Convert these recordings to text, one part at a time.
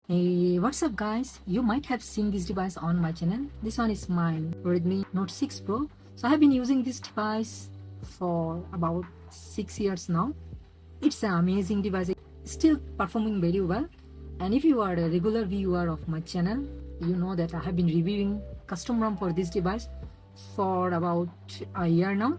Hey, what's up guys? You might have seen this device on my channel. This one is my Redmi Note 6 Pro. So I have been using this device for about 6 years now. It's an amazing device. It's still performing very well. And if you are a regular viewer of my channel, you know that I have been reviewing custom ROM for this device for about a year now.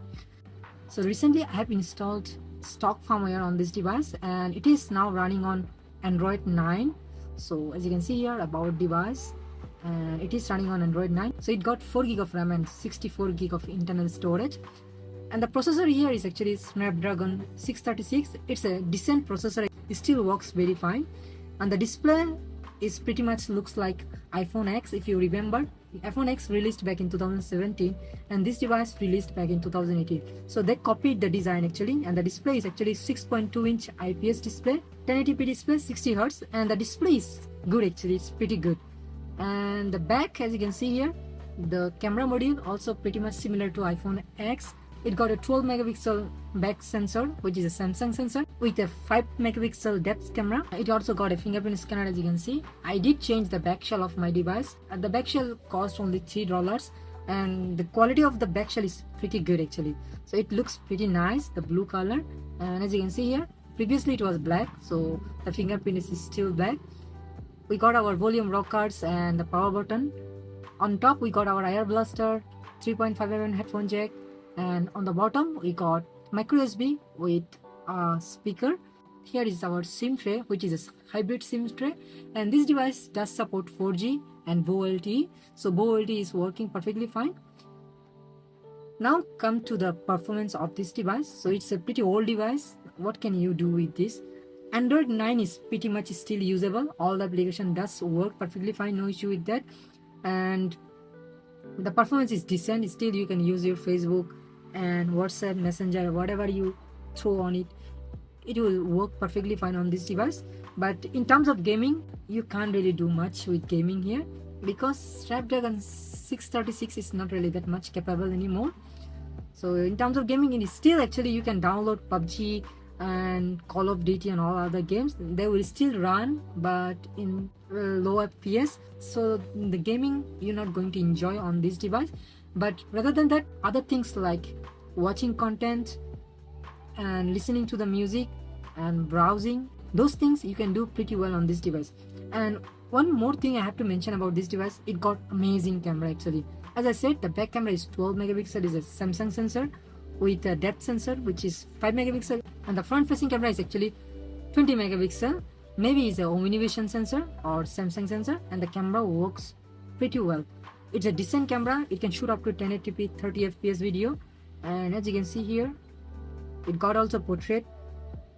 So recently I have installed stock firmware on this device and it is now running on Android 9. So as you can see here about device, and it is running on Android 9. So it got 4 gig of RAM and 64 gig of internal storage. And the processor here is actually Snapdragon 636. It's a decent processor. It still works very fine. And the display is pretty much looks like iPhone X. If you remember, iPhone X released back in 2017 and this device released back in 2018. So they copied the design actually, and the display is actually 6.2 inch IPS display, 1080p display, 60 Hz, and the display is good actually, it's pretty good. And the back, as you can see here, the camera module also pretty much similar to iPhone X. It got a 12 megapixel back sensor, which is a Samsung sensor, with a 5 megapixel depth camera. It also got a fingerprint scanner, as you can see. I did change the back shell of my device. The back shell cost only $3, and the quality of the back shell is pretty good actually. So it looks pretty nice, the blue color. And as you can see here, previously it was black, so the fingerprint is still black. We got our volume rockers and the power button. On top we got our air blaster, 3.5mm headphone jack, and on the bottom we got micro USB with a speaker. Here is our SIM tray, which is a hybrid SIM tray, and this device does support 4G and VoLTE, so VoLTE is working perfectly fine. Now come to the performance of this device. So it's a pretty old device. What can you do with this? Android 9 is pretty much still usable. All the application does work perfectly fine, no issue with that, and the performance is decent. Still you can use your Facebook and WhatsApp, Messenger, whatever you throw on it, it will work perfectly fine on this device. But in terms of gaming, you can't really do much with gaming here because Snapdragon 636 is not really that much capable anymore. So in terms of gaming, it is still actually you can download PUBG and Call of Duty and all other games. They will still run, but in low FPS. So the gaming you're not going to enjoy on this device. But rather than that, other things like watching content and listening to the music and browsing, those things you can do pretty well on this device. And one more thing I have to mention about this device, it got amazing camera actually. As I said, the back camera is 12 megapixel, is a Samsung sensor with a depth sensor which is 5 megapixel, and the front facing camera is actually 20 megapixel. Maybe it's a Omnivision sensor or Samsung sensor, and the camera works pretty well. It's a decent camera. It can shoot up to 1080p 30 fps video, and as you can see here, it got also portrait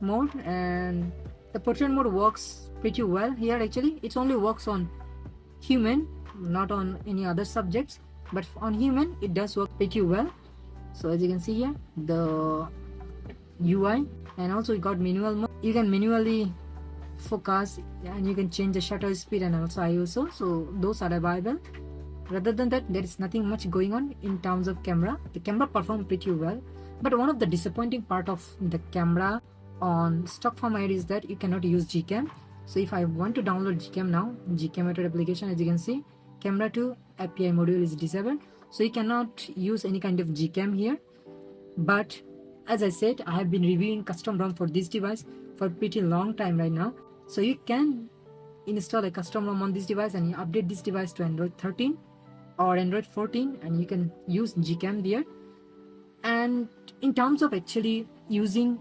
mode, and the portrait mode works pretty well here actually. It only works on human, not on any other subjects, but on human it does work pretty well. So as you can see here, the UI, and also it got manual mode. You can manually focus and you can change the shutter speed and also ISO, so those are available. Rather than that, there is nothing much going on in terms of camera. The camera performed pretty well, but one of the disappointing part of the camera on stock firmware is that you cannot use Gcam. So if I want to download Gcam now, Gcam application, as you can see, camera 2 API module is disabled, so you cannot use any kind of Gcam here. But as I said, I have been reviewing custom ROM for this device for a pretty long time right now, so you can install a custom ROM on this device and you update this device to Android 13 or Android 14, and you can use Gcam there. And in terms of actually using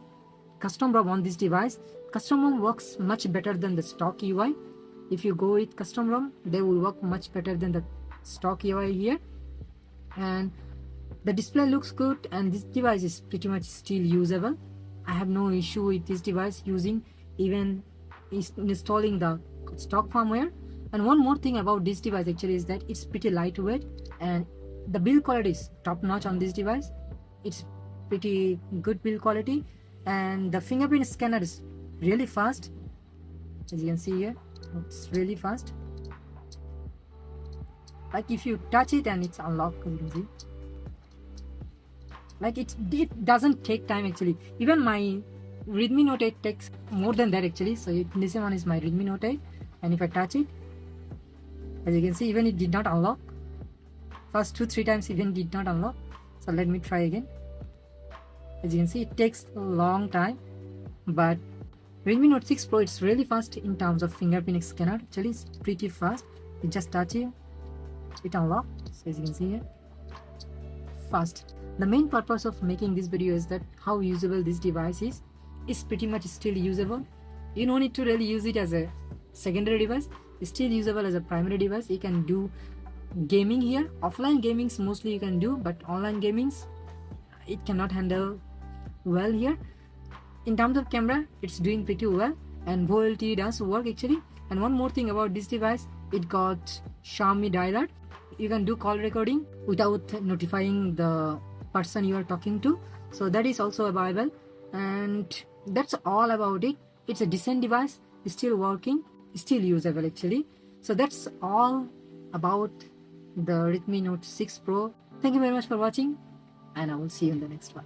custom ROM on this device, custom ROM works much better than the stock UI. If you go with custom ROM, they will work much better than the stock UI here. And the display looks good, and this device is pretty much still usable. I have no issue with this device using, even installing the stock firmware. And one more thing about this device actually is that it's pretty lightweight, and the build quality is top notch on this device. It's pretty good build quality, and the fingerprint scanner is really fast. As you can see here, it's really fast. Like if you touch it and it's unlocked, you can see. Like it doesn't take time actually. Even my Redmi Note 8 takes more than that actually. So this one is my Redmi Note 8. and if I touch it, as you can see, even it did not unlock. First 2-3 times even did not unlock. So let me try again. As you can see, it takes a long time, but Redmi Note 6 Pro, it's really fast in terms of fingerprint scanner. Actually, it's pretty fast. You just touch it, it unlocked. So as you can see here, fast. The main purpose of making this video is that how usable this device is. It's pretty much still usable. You don't need to really use it as a secondary device. It's still usable as a primary device. You can do gaming here. Offline gamings mostly you can do, but online gamings it cannot handle well here. In terms of camera, it's doing pretty well, and VoLTE does work actually. And one more thing about this device, it got Xiaomi dialer. You can do call recording without notifying the person you are talking to, so that is also available. And that's all about it. It's a decent device, it's still working, still usable actually. So that's all about the Redmi Note 6 Pro. Thank you very much for watching, and I will see you in the next one.